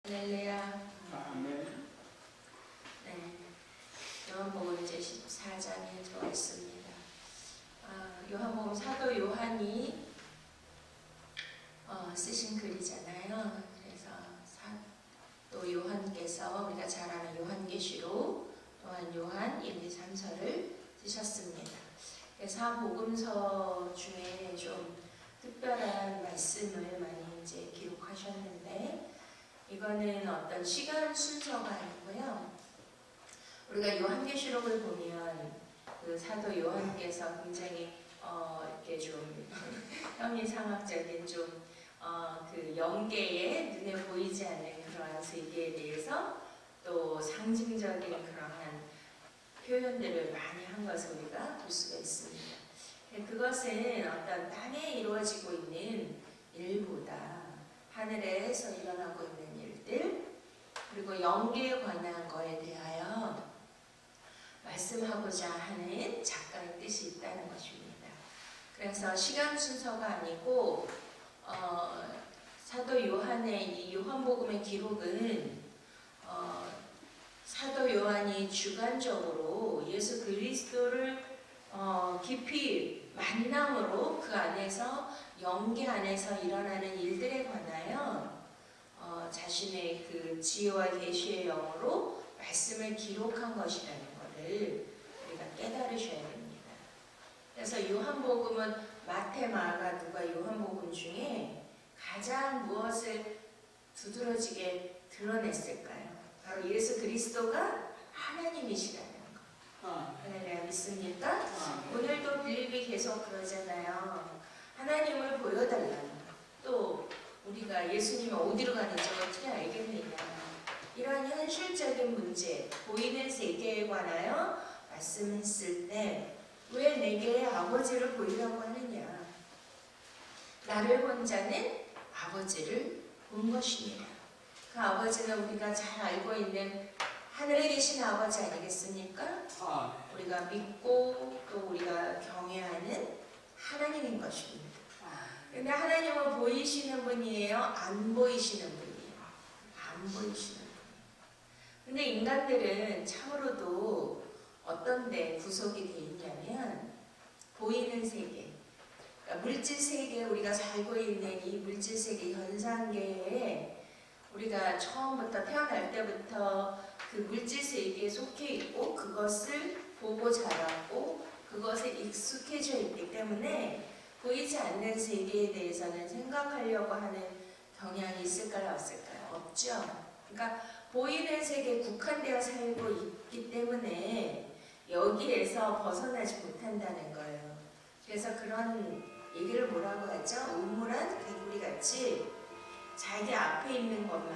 할렐루야. 아멘. 네, 요한복음 이제 14장에 들어있습니다. 요한복음 사도 요한이 쓰신 글이잖아요. 그래서 사도 요한께서 우리가 잘 아는 요한계시록 또한 요한 1, 2, 3서를 쓰셨습니다. 사복음서 중에 좀 특별한 말씀을 많이 이제 기록하셨는데, 이거는 어떤 시간 순서가 아니고요. 우리가 요한계시록을 보면 그 사도 요한께서 굉장히 이렇게 좀 형이상학적인 좀 그 영계에 눈에 보이지 않는 그러한 세계에 대해서 또 상징적인 그러한 표현들을 많이 한 것을 우리가 볼 수가 있습니다. 그것은 어떤 땅에 이루어지고 있는 일보다 하늘에서 일어나고 있는 일들, 그리고 영계에 관한 거에 대하여 말씀하고자 하는 작가의 뜻이 있다는 것입니다. 그래서 시간 순서가 아니고 사도 요한의 이 요한복음의 기록은 사도 요한이 주관적으로 예수 그리스도를 깊이 만남으로 그 안에서 영계 안에서 일어나는 일들에 관하여 자신의 그 지혜와 계시의 영으로 말씀을 기록한 것이라는 것을 우리가 깨달으셔야 됩니다. 그래서 요한복음은 마태, 마가, 누가 요한복음 중에 가장 무엇을 두드러지게 드러냈을까요? 바로 예수 그리스도가 하나님이시라는 것. 할렐루야, 믿습니까? 오늘도 빌립이 계속 그러잖아요. 하나님을 보여달라는 것. 또 우리가 예수님이 어디로 가는지 어떻게 알겠느냐. 이러한 현실적인 문제, 보이는 세계에 관하여 말씀했을 때 왜 내게 아버지를 보이라고 하느냐. 나를 본 자는 아버지를 본 것이니라. 그 아버지는 우리가 잘 알고 있는 하늘에 계신 아버지 아니겠습니까? 우리가 믿고 또 우리가 경외하는 하나님인 것입니다. 근데 하나님은 보이시는 분이에요? 안 보이시는 분이에요? 안 보이시는 분. 근데 인간들은 참으로도 어떤 데 구속이 돼 있냐면 보이는 세계, 그러니까 물질 세계에 우리가 살고 있는 이 물질 세계 현상계에 우리가 처음부터 태어날 때부터 그 물질 세계에 속해 있고 그것을 보고 자랐고 그것에 익숙해져 있기 때문에 보이지 않는 세계에 대해서는 생각하려고 하는 경향이 있을까요? 없을까요? 없죠. 그러니까 보이는 세계에 국한되어 살고 있기 때문에 여기에서 벗어나지 못한다는 거예요. 그래서 그런 얘기를 뭐라고 하죠? 우물한 개구리같이 자기 앞에 있는 것만,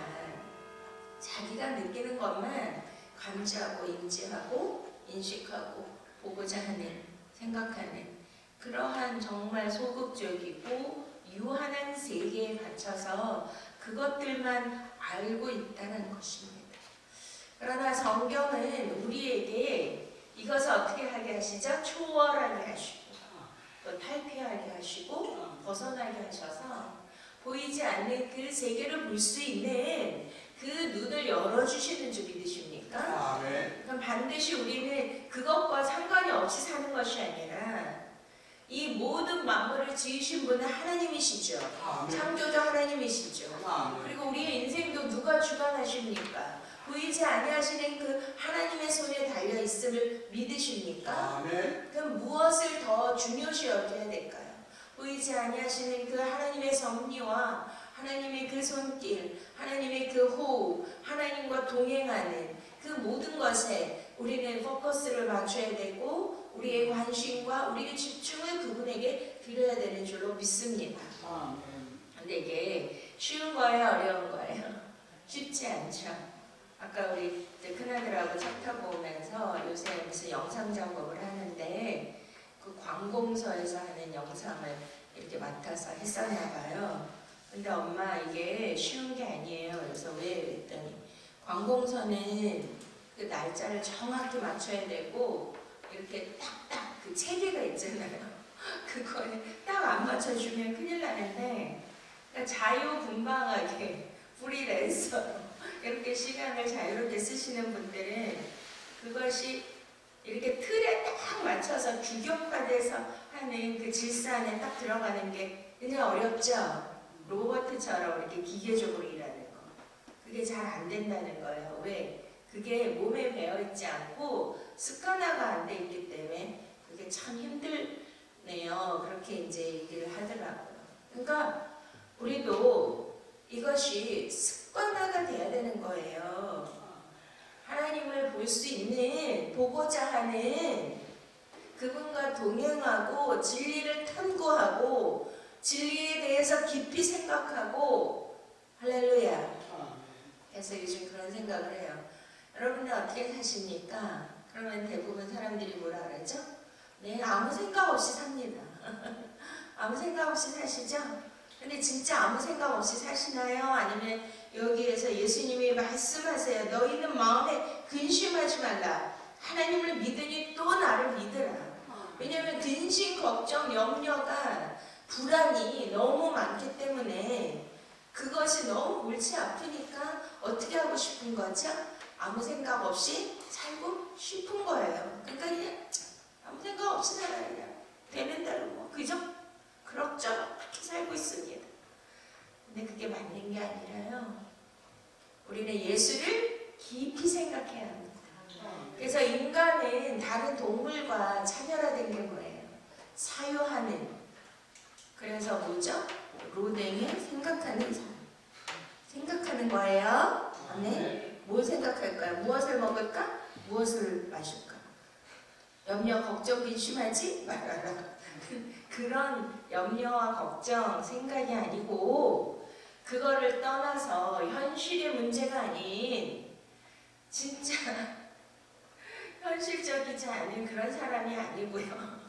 자기가 느끼는 것만 감지하고 인지하고 인식하고 보고자 하는, 생각하는 그러한 정말 소극적이고 유한한 세계에 갇혀서 그것들만 알고 있다는 것입니다. 그러나 성경은 우리에게 이것을 어떻게 하게 하시죠? 초월하게 하시고 또 탈피하게 하시고 벗어나게 하셔서 보이지 않는 그 세계를 볼 수 있는 그 눈을 열어주시는 줄 믿으십니까? 그럼 반드시 우리는 그것과 상관이 없이 사는 것이 아니라 이 모든 만물을 지으신 분은 하나님이시죠. 창조자 하나님이시죠. 그리고 우리의 인생도 누가 주관하십니까? 보이지 아니하시는 그 하나님의 손에 달려 있음을 믿으십니까? 그럼 무엇을 더 중요시 여겨야 될까요? 보이지 아니하시는 그 하나님의 섭리와 하나님의 그 손길, 하나님의 그 호흡, 하나님과 동행하는 그 모든 것에 우리는 포커스를 맞춰야 되고 우리의 관심과 우리의 집중을 그분에게 드려야 되는 줄로 믿습니다. 근데 이게 쉬운 거예요? 어려운 거예요? 쉽지 않죠. 아까 우리 큰아들하고 차 타고 오면서 요새 무슨 영상 작업을 하는데 그 관공서에서 하는 영상을 이렇게 맡아서 했었나 봐요. 근데 엄마 이게 쉬운 게 아니에요. 그래서 왜? 그랬더니 관공서는 그 날짜를 정확히 맞춰야 되고 이렇게 딱딱 그 체계가 있잖아요. 그거에 딱 안 맞춰주면 큰일 나는데 그러니까 자유분방하게 프리랜서로 이렇게 시간을 자유롭게 쓰시는 분들은 그것이 이렇게 틀에 딱 맞춰서 규격화돼서 하는 그 질서 안에 딱 들어가는 게 그냥 어렵죠. 로봇처럼 이렇게 기계적으로 일하는 거. 그게 잘 안 된다는 거예요. 왜? 그게 몸에 배어있지 않고 습관화가 안 돼 있기 때문에 그게 참 힘들네요. 그렇게 이제 얘기를 하더라고요. 그러니까 우리도 이것이 습관화가 돼야 되는 거예요. 하나님을 볼 수 있는, 보고자 하는 그분과 동행하고 진리를 탐구하고 진리에 대해서 깊이 생각하고 할렐루야. 그래서 요즘 그런 생각을 해요. 여러분은 어떻게 사십니까? 그러면 대부분 사람들이 뭐라 그러죠? 네, 아무 생각 없이 삽니다. 아무 생각 없이 사시죠? 근데 진짜 아무 생각 없이 사시나요? 아니면 여기에서 예수님이 말씀하세요. 너희는 마음에 근심하지 말라. 하나님을 믿으니 또 나를 믿으라. 왜냐하면 근심, 걱정, 염려가 불안이 너무 많기 때문에 그것이 너무 골치 아프니까 어떻게 하고 싶은 거죠? 아무 생각 없이 살고 싶은 거예요. 그러니까 그냥 아무 생각 없이 살아야 그냥 되는 대로 뭐 그죠? 그럭저럭 그렇게 살고 있습니다. 근데 그게 맞는 게 아니라요. 우리는 예수를 깊이 생각해야 합니다. 그래서 인간은 다른 동물과 차별화된 게 뭐예요? 사유하는. 그래서 뭐죠? 로댕을 생각하는 사람. 생각하는 거예요. 네? 뭘 생각할까요? 무엇을 먹을까? 무엇을 마실까? 염려, 걱정, 근심하지 말아라. 그런 염려와 걱정, 생각이 아니고 그거를 떠나서 현실의 문제가 아닌 진짜 현실적이지 않은 그런 사람이 아니고요.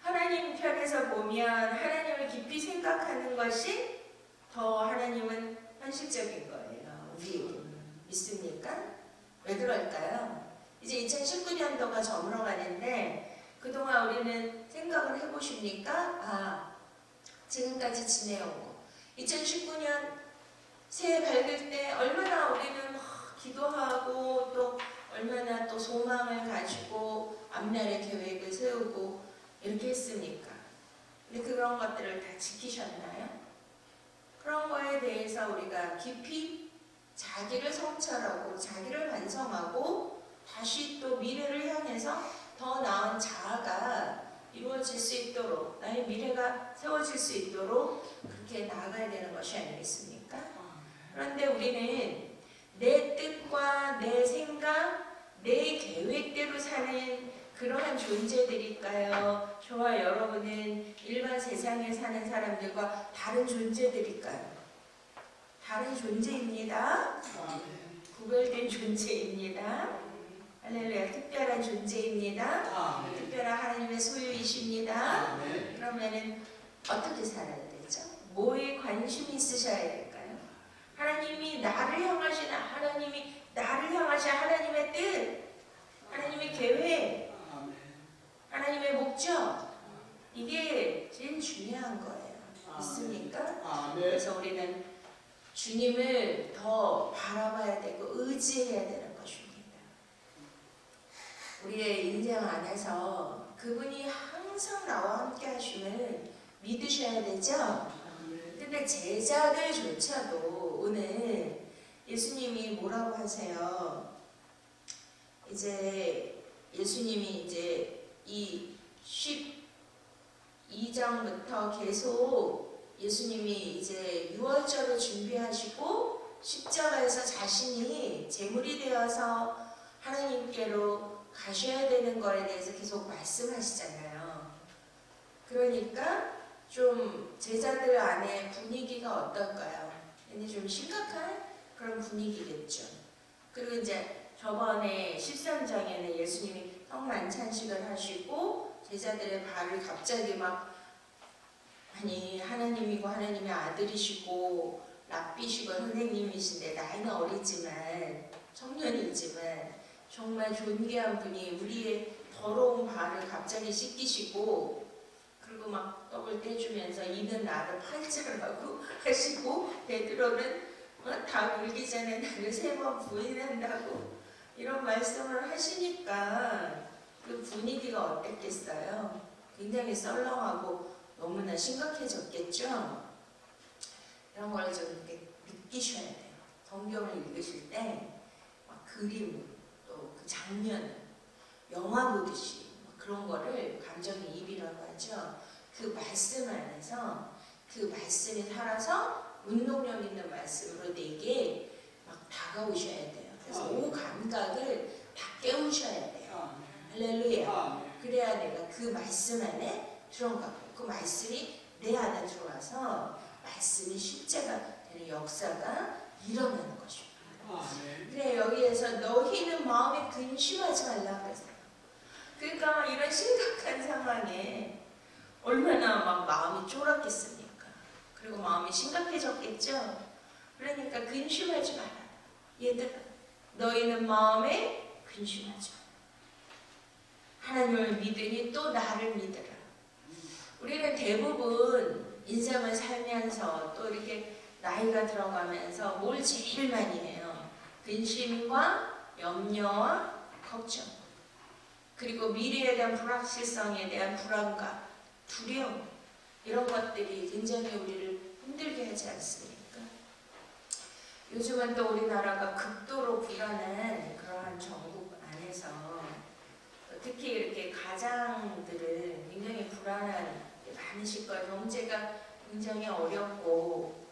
하나님 편에서 보면 하나님을 깊이 생각하는 것이 더 하나님은 현실적인 거예요. 우리 믿습니까? 왜 그럴까요? 이제 2019년도가 저물어 가는데 그동안 우리는 생각을 해보십니까? 아, 지금까지 지내온 거. 2019년 새해 밝을 때 얼마나 우리는 기도하고 또 얼마나 또 소망을 가지고 앞날의 계획을 세우고 이렇게 했습니까? 근데 그런 것들을 다 지키셨나요? 그런 거에 대해서 우리가 깊이 자기를 성찰하고 자기를 반성하고 다시 또 미래를 향해서 더 나은 자아가 이루어질 수 있도록 나의 미래가 세워질 수 있도록 그렇게 나아가야 되는 것이 아니겠습니까? 그런데 우리는 내 뜻과 내 생각, 내 계획대로 사는 그러한 존재들일까요? 저와 여러분은 일반 세상에 사는 사람들과 다른 존재들일까요? 다른 존재입니다. 구별된 존재입니다. 할렐루야, 특별한 존재입니다. 특별한 하나님의 소유이십니다. 그러면은 어떻게 살아야 되죠? 뭐에 관심이 있으셔야 될까요? 하나님이 나를 향하신 하나님의 뜻, 하나님의 계획, 하나님의 목적, 이게 제일 중요한 거예요. 있습니까? 그래서 우리는 주님을 더 바라봐야 되고 의지해야 되는 것입니다. 우리의 인생 안에서 그분이 항상 나와 함께 하심을 믿으셔야 되죠? 근데 제자들조차도 오늘 예수님이 뭐라고 하세요? 이제 예수님이 이제 이 12장부터 계속 예수님이 이제 유월절을 준비하시고 십자가에서 자신이 제물이 되어서 하나님께로 가셔야 되는 거에 대해서 계속 말씀하시잖아요. 그러니까 좀 제자들 안에 분위기가 어떨까요? 굉장히 좀 심각한 그런 분위기겠죠. 그리고 이제 저번에 13장에는 예수님이 성만찬식을 하시고 제자들의 발을 갑자기 막 아니 하나님이고 하나님의 아들이시고 랍비시고 선생님이신데 나이는 어리지만 청년이지만 정말 존귀한 분이 우리의 더러운 발을 갑자기 씻기시고 그리고 막 떡을 떼주면서 이는 나를 팔자라고 하시고 베드로는 다 울기 전에 나를 3번 부인한다고 이런 말씀을 하시니까 그 분위기가 어땠겠어요? 굉장히 썰렁하고 너무나 심각해졌겠죠? 이런 걸 좀 이렇게 느끼셔야 돼요. 성경을 읽으실 때 막 그림, 또 그 장면, 영화 보듯이 그런 거를 감정이입이라고 하죠. 그 말씀 안에서 그 말씀이 살아서 운동력 있는 말씀으로 내게 막 다가오셔야 돼요. 그래서 오 감각을 다 깨우셔야 돼요. 할렐루야. 그래야 내가 그 말씀 안에 들어가고 그 말씀이 내 안에 들어와서 말씀이 실제가 되는 역사가 일어나는 것입니다. 그래 여기에서 너희는 마음에 근심하지 말라 그랬어요. 그러니까 이런 심각한 상황에 얼마나 막 마음이 쫄았겠습니까? 그리고 마음이 심각해졌겠죠? 그러니까 근심하지 마라. 얘들아, 너희는 마음에 근심하지 마라. 하나님을 믿으니 또 나를 믿으라. 우리는 대부분 인생을 살면서 또 이렇게 나이가 들어가면서 뭘 제일 많이 해요? 근심과 염려와 걱정. 그리고 미래에 대한 불확실성에 대한 불안감, 두려움 이런 것들이 굉장히 우리를 힘들게 하지 않습니까? 요즘은 또 우리나라가 극도로 불안한 그러한 정국 안에서 특히 이렇게 가장들은 굉장히 불안한 게 많으실 거예요. 경제가 굉장히 어렵고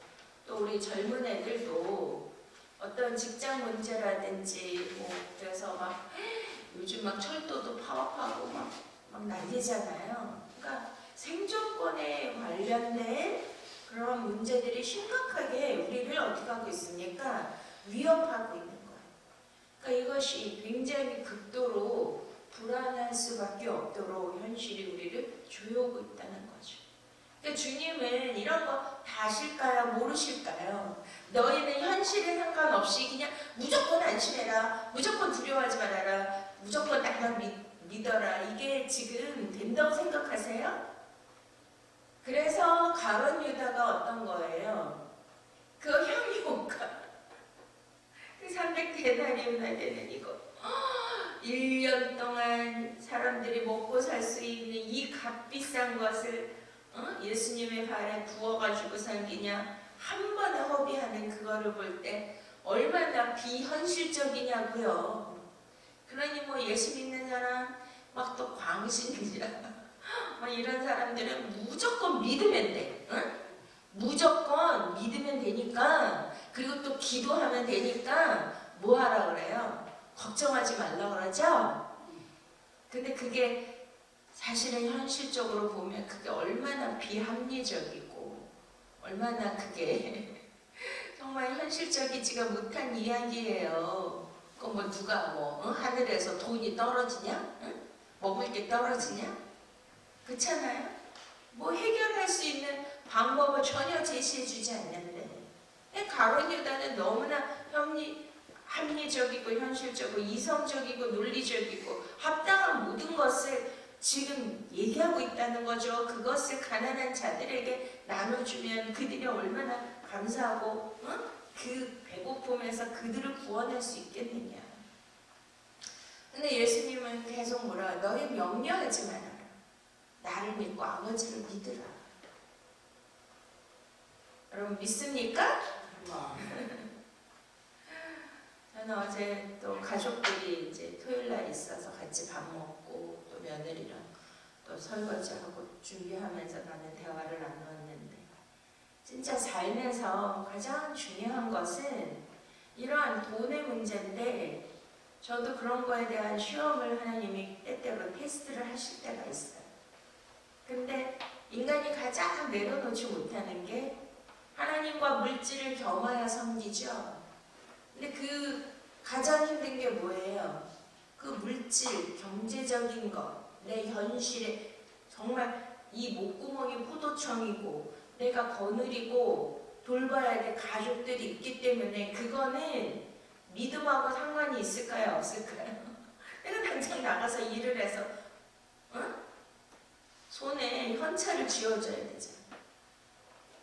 또 우리 젊은 애들도 어떤 직장 문제라든지 뭐 그래서 막 요즘 막 철도도 파업하고 막 난리잖아요. 그러니까 생존권에 관련된 그런 문제들이 심각하게 우리를 어떻게 하고 있습니까? 위협하고 있는 거예요. 그러니까 이것이 굉장히 극도로 불안할 수밖에 없도록 현실이 우리를 조여오고 있다는 거죠. 그러니까 주님은 이런 거 다 아실까요? 모르실까요? 너희는 현실에 상관없이 그냥 무조건 안심해라. 무조건 두려워하지 말아라. 무조건 나만 믿어라. 이게 지금 된다고 생각하세요? 그래서 가룟 유다가 어떤 거예요? 그 향유가 그 300데나리온나 되는 이거 1년 동안 사람들이 먹고 살 수 있는 이 값비싼 것을 예수님의 발에 부어가지고 살기냐 한 번에 허비하는 그거를 볼 때 얼마나 비현실적이냐고요. 그러니 뭐 예수 믿는 사람 막 또 광신이라 막 이런 사람들은 무조건 믿으면 돼. 응? 무조건 믿으면 되니까 그리고 또 기도하면 되니까 뭐 하라 그래요? 걱정하지 말라 그러죠? 근데 그게 사실은 현실적으로 보면 그게 얼마나 비합리적이고 얼마나 그게 정말 현실적이지가 못한 이야기예요. 그럼 뭐 누가 하늘에서 돈이 떨어지냐? 응? 먹을 게 떨어지냐? 그렇잖아요? 뭐 해결할 수 있는 방법을 전혀 제시해주지 않는데 가룟 유다는 너무나 합리적이고 현실적이고 이성적이고 논리적이고 합당한 모든 것을 지금 얘기하고 있다는 거죠. 그것을 가난한 자들에게 나눠주면 그들이 얼마나 감사하고 그 배고픔에서 그들을 구원할 수 있겠느냐. 근데 예수님은 계속 뭐라 너희 명령하지 마라. 나를 믿고 아버지를 믿으라. 여러분 믿습니까? 저는 어제 또 가족들이 이제 토요일날 있어서 같이 밥 먹고 또 며느리랑 또 설거지하고 준비하면서 나는 대화를 나누었는데 진짜 살면서 가장 중요한 것은 이러한 돈의 문제인데 저도 그런 거에 대한 시험을 하나님이 때때로 테스트를 하실 때가 있어요. 근데 인간이 가장 내려놓지 못하는 게 하나님과 물질을 겸하여 섬기죠. 근데 그 가장 힘든 게 뭐예요? 그 물질, 경제적인 것, 내 현실에 정말 이 목구멍이 포도청이고 내가 거느리고 돌봐야 될 가족들이 있기 때문에 그거는 믿음하고 상관이 있을까요? 없을까요? 내가 당장 나가서 일을 해서 손에 현찰을 쥐어줘야 되잖아.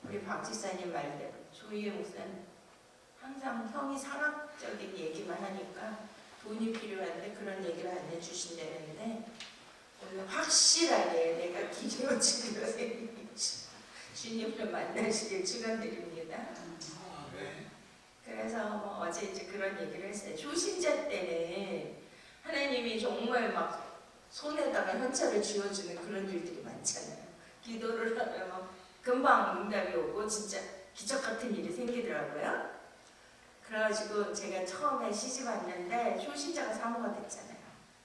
우리 박 집사님 말대로 조희의 목사님 항상 형이 상학적인 얘기만 하니까 돈이 필요한데 그런 얘기를 안 해주신다는데 오늘 확실하게 내가 기도하는 선생님이 주님을 만나시길 축원드립니다. 그래서 뭐 어제 이제 그런 얘기를 했어요. 초신자 때는 하나님이 정말 막 손에다가 현찰을 쥐어주는 그런 일들이 많잖아요. 기도를 하면 막 금방 응답이 오고 진짜 기적 같은 일이 생기더라고요. 그래가지고 제가 처음에 시집 왔는데 초신자가 사모가 됐잖아요.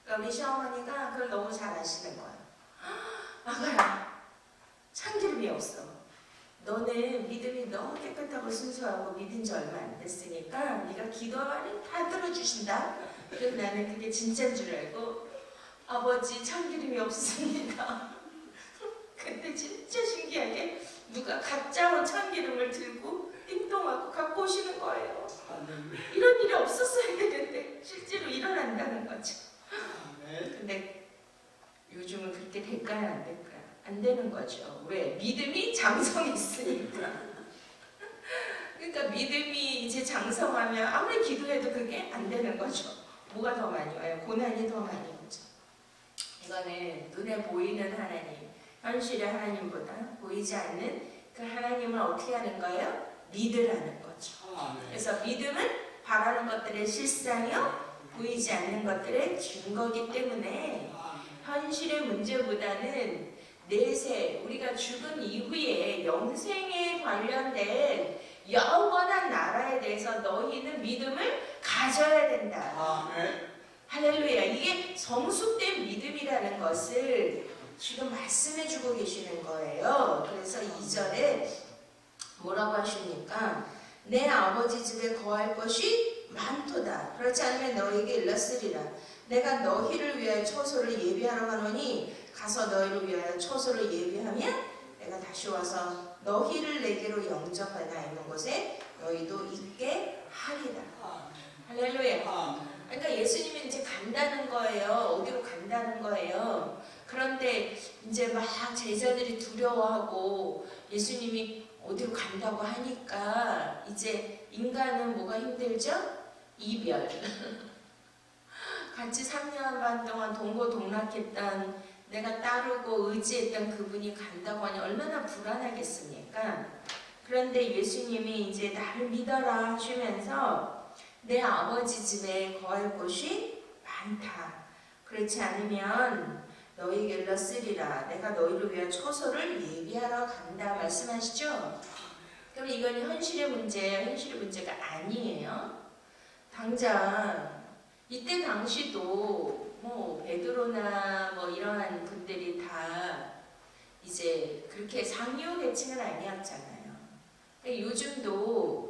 그러니까 우리 시어머니가 그걸 너무 잘 아시는 거예요. 아가야, 참기름이 없어. 너는 믿음이 너무 깨끗하고 순수하고 믿은 지 얼마 안 됐으니까 네가 기도하면 다 들어주신다. 그래서 나는 그게 진짜인 줄 알고 아버지 참기름이 없습니다. 근데 진짜 신기하게 누가 가짜로 참기름을 들고 띵동하고 갖고 오시는 거예요. 이런 일이 없었어야 되는데 실제로 일어난다는 거죠. 근데 요즘은 그렇게 될까요? 안 될까요? 안 되는 거죠. 왜? 믿음이 장성이 있으니까. 그러니까 믿음이 이제 장성하면 아무리 기도해도 그게 안 되는 거죠. 뭐가 더 많이 와요? 고난이 더 많이 오죠. 이거는 눈에 보이는 하나님, 현실의 하나님보다 보이지 않는 그 하나님을 어떻게 하는 거예요? 믿으라는 거죠. 그래서 믿음은 바라는 것들의 실상이요, 보이지 않는 것들의 증거이기 때문에 현실의 문제보다는 내세, 우리가 죽은 이후에 영생에 관련된 영원한 나라에 대해서 너희는 믿음을 가져야 된다. 할렐루야. 이게 성숙된 믿음이라는 것을 지금 말씀해주고 계시는 거예요. 그래서 2절에 뭐라고 하십니까? 내 아버지 집에 거할 것이 많도다. 그렇지 않으면 너에게 일렀으리라. 내가 너희를 위하여 처소를 예비하러 가노니 가서 너희를 위하여 처소를 예비하면 내가 다시 와서 너희를 내게로 영접하여 나 있는 곳에 너희도 있게 하리라. 할렐루야. 그러니까 예수님이 이제 간다는 거예요. 어디로 간다는 거예요. 그런데 이제 막 제자들이 두려워하고 예수님이 어디로 간다고 하니까 이제 인간은 뭐가 힘들죠? 이별. 같이 3년 반 동안 동고동락했던, 내가 따르고 의지했던 그분이 간다고 하니 얼마나 불안하겠습니까? 그런데 예수님이 이제 나를 믿어라 하시면서 내 아버지 집에 거할 곳이 많다. 그렇지 않으면 너희에게 일렀으리라. 내가 너희를 위한 처소를 예비하러 간다 말씀하시죠? 그럼 이건 현실의 문제예요? 현실의 문제가 아니에요. 당장 이때 당시도 뭐 베드로나 뭐 이러한 분들이 다 이제 그렇게 상류 계층은 아니었잖아요. 요즘도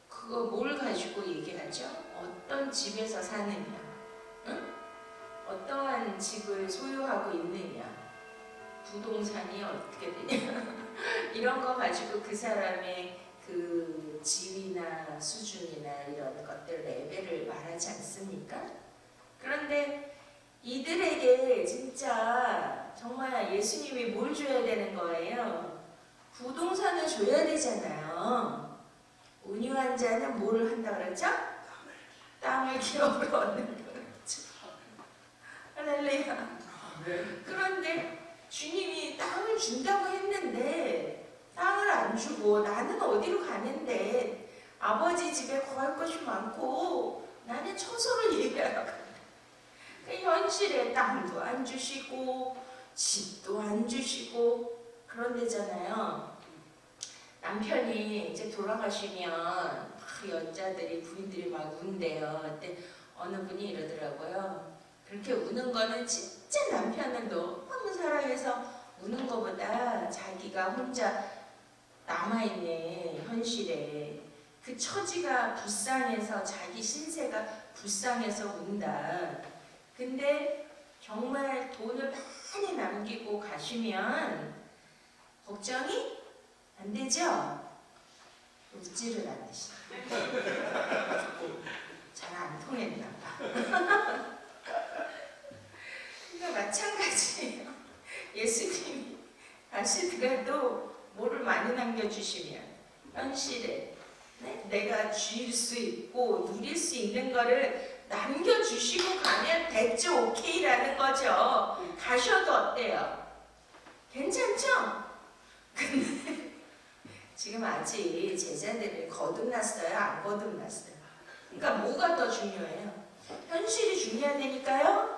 그거 뭘 가지고 얘기하죠? 어떤 집에서 사느냐, 응? 어떠한 집을 소유하고 있느냐, 부동산이 어떻게 되냐 이런 거 가지고 그 사람의 그 지위나 수준이나 이런 것들 레벨을 말하지 않습니까? 그런데 이들에게 진짜 정말 예수님이 뭘 줘야 되는 거예요? 부동산을 줘야 되잖아요. 온유한 자는 뭘 한다 그랬죠? 땅을 기업으로 얻는 거죠. 할렐루야. 그런데 주님이 땅을 준다고 했는데 땅을 안 주고 나는 어디로 가는데 아버지 집에 거할 것이 많고 나는 처소를 예비하러 간다. 현실에 땅도 안 주시고 집도 안 주시고 그런 데잖아요. 남편이 이제 돌아가시면 여자들이 부인들이 막 운대요. 그때 어느 분이 이러더라고요. 그렇게 우는 거는 진짜 남편을 너무 사랑해서 우는 것보다 자기가 혼자 남아있는 현실에 그 처지가 불쌍해서 자기 신세가 불쌍해서 운다. 근데 정말 돈을 많이 남기고 가시면 걱정이 안 되죠? 웃지를 않으시네. 잘 안 통했나 봐. 그러니까 마찬가지예요. 예수님이 가시더라도 뭐를 많이 남겨주시면 현실에 네? 내가 줄 수 있고 누릴 수 있는 거를 남겨주시고 가면 됐지, 오케이라는 거죠. 가셔도 어때요? 괜찮죠? 근데 지금 아직 제자들이 거듭났어요? 안 거듭났어요? 그러니까 뭐가 더 중요해요? 현실이 중요하다니까요?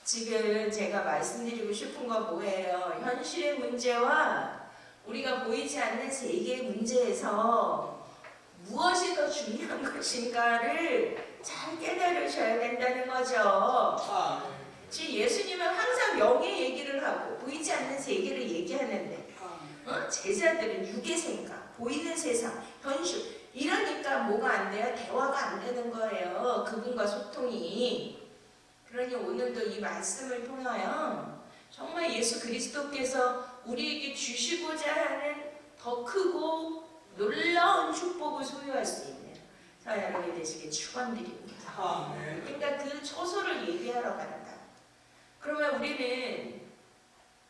지금 제가 말씀드리고 싶은 건 뭐예요? 현실의 문제와 우리가 보이지 않는 세계의 문제에서 무엇이 더 중요한 것인가를 잘 깨달으셔야 된다는 거죠. 지금 예수님은 항상 영의 얘기를 하고 보이지 않는 세계를 얘기하는데 제자들은 육의 생각, 보이는 세상, 현실, 이러니까 뭐가 안 돼요? 대화가 안 되는 거예요. 그분과 소통이. 그러니 오늘도 이 말씀을 통하여 정말 예수 그리스도께서 우리에게 주시고자 하는 더 크고 놀라운 축복을 소유할 수 있는 저와 여러분이 되시길 축원드립니다. 그러니까 그 초소를 예비하러 간다. 그러면 우리는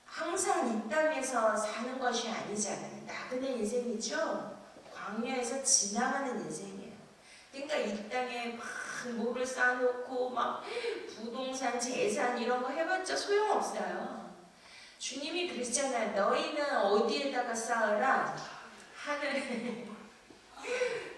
항상 이 땅에서 사는 것이 아니잖아요. 나그네 인생이죠. 광야에서 지나가는 인생이에요. 그러니까 이 땅에 막 뭐를 쌓아놓고 막 부동산, 재산 이런 거 해봤자 소용없어요. 주님이 그랬잖아요. 너희는 어디에다가 쌓으라? 하늘에.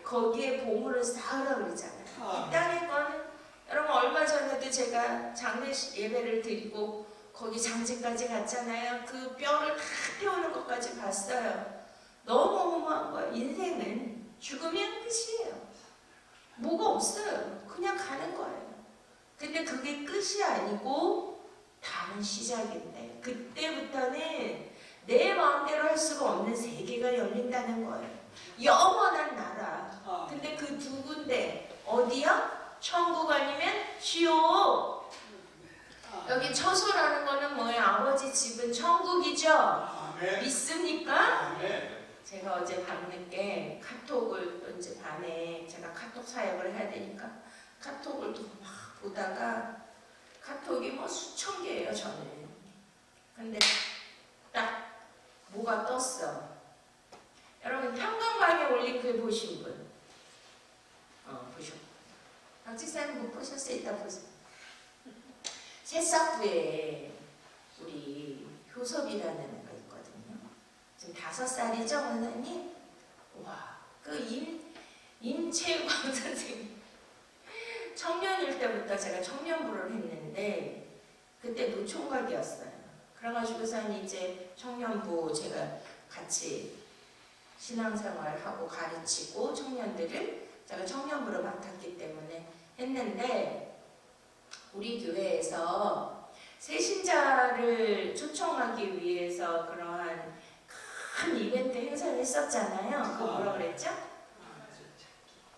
거기에 보물을 쌓으라 그러잖아요. 이 땅의 거는 여러분 얼마 전에도 제가 장례 예배를 드리고 거기 장지까지 갔잖아요. 그 뼈를 다 태우는 것까지 봤어요. 너무 허무한 거예요. 인생은 죽으면 끝이에요. 뭐가 없어요. 그냥 가는 거예요. 근데 그게 끝이 아니고 다른 시작인데 그때부터는 내 마음대로 할 수가 없는 세계가 열린다는 거예요. 영원한 나라. 근데 그 두 군데 어디야? 천국 아니면 지옥. 여기 처소라는 거는 뭐예요? 아버지 집은 천국이죠? 믿습니까? 제가 어제 밤늦게 카톡을 또 이제 밤에 제가 카톡 사역을 해야 되니까 카톡을 또 막 보다가 카톡이 뭐 수천 개예요, 저는. 근데 딱 뭐가 떴어. 여러분 평강방에 올린 글 보신 분? 보셨고. 박지사님 못 보셨어요? 이따 보세요. 새싹부에 우리 효섭이라는 애가 있거든요. 지금 5살이죠, 원장님? 와, 그 임채광 선생님. 청년일 때부터 제가 청년부를 했는데 그때 노총각이었어요. 그래가지고선 이제 청년부 제가 같이 신앙생활하고 가르치고 청년들을 제가 청년부를 맡았기 때문에 했는데 우리 교회에서 새신자를 초청하기 위해서 그러한 큰 이벤트 행사를 했었잖아요. 그거 뭐라 그랬죠?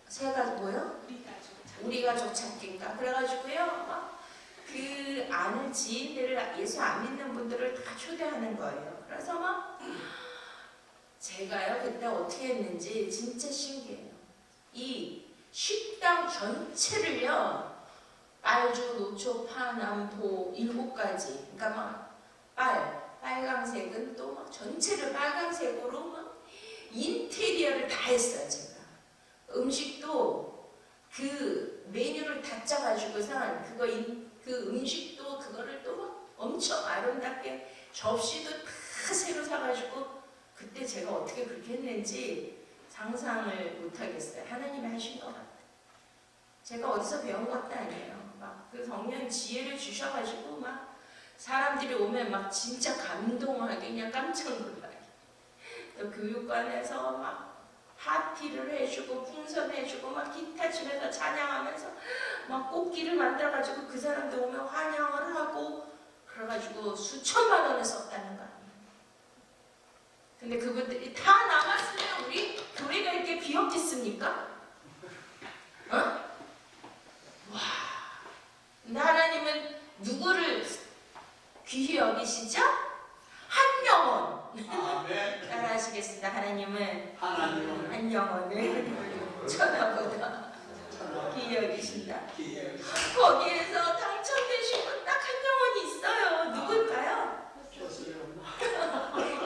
새가 뭐요? 우리 가족 찾기인가? 그래가지고요, 막 그 아는 지인들을 예수 안 믿는 분들을 다 초대하는 거예요. 그래서 막 제가요 그때 어떻게 했는지 진짜 신기해요. 이 식당 전체를요 빨주, 노초, 파, 남, 보 7가지. 그러니까 막 빨강색은 또 막 전체를 빨강색으로 막 인테리어를 다 했어요, 제가. 음식도 그 메뉴를 다 짜가지고선 그 음식도 그거를 또 막 엄청 아름답게 접시도 다 새로 사가지고 그때 제가 어떻게 그렇게 했는지 상상을 못하겠어요. 하나님이 하신 것 같아요. 제가 어디서 배운 것도 아니에요. 막 그 성령 지혜를 주셔가지고 막 사람들이 오면 막 진짜 감동하게 그냥 깜짝 놀라게. 또 교육관에서 막 파티를 해주고 풍선해주고 막 기타 치면서 찬양하면서 막 꽃길을 만들어가지고 그 사람들 오면 환영을 하고 그래가지고 수천만 원을 썼다는 거 아니에요. 근데 그분들이 다 남았으면 우리 교회가 이렇게 비었겠습니까? 어? 와. 근데 하나님은 누구를 귀히 여기시죠? 한 영혼. 따라하시겠습니다. 하나님은 한 영혼을 천하보다 귀히 여기신다. 거기에서 당첨되신 분 딱 한 영혼이 있어요. 누굴까요?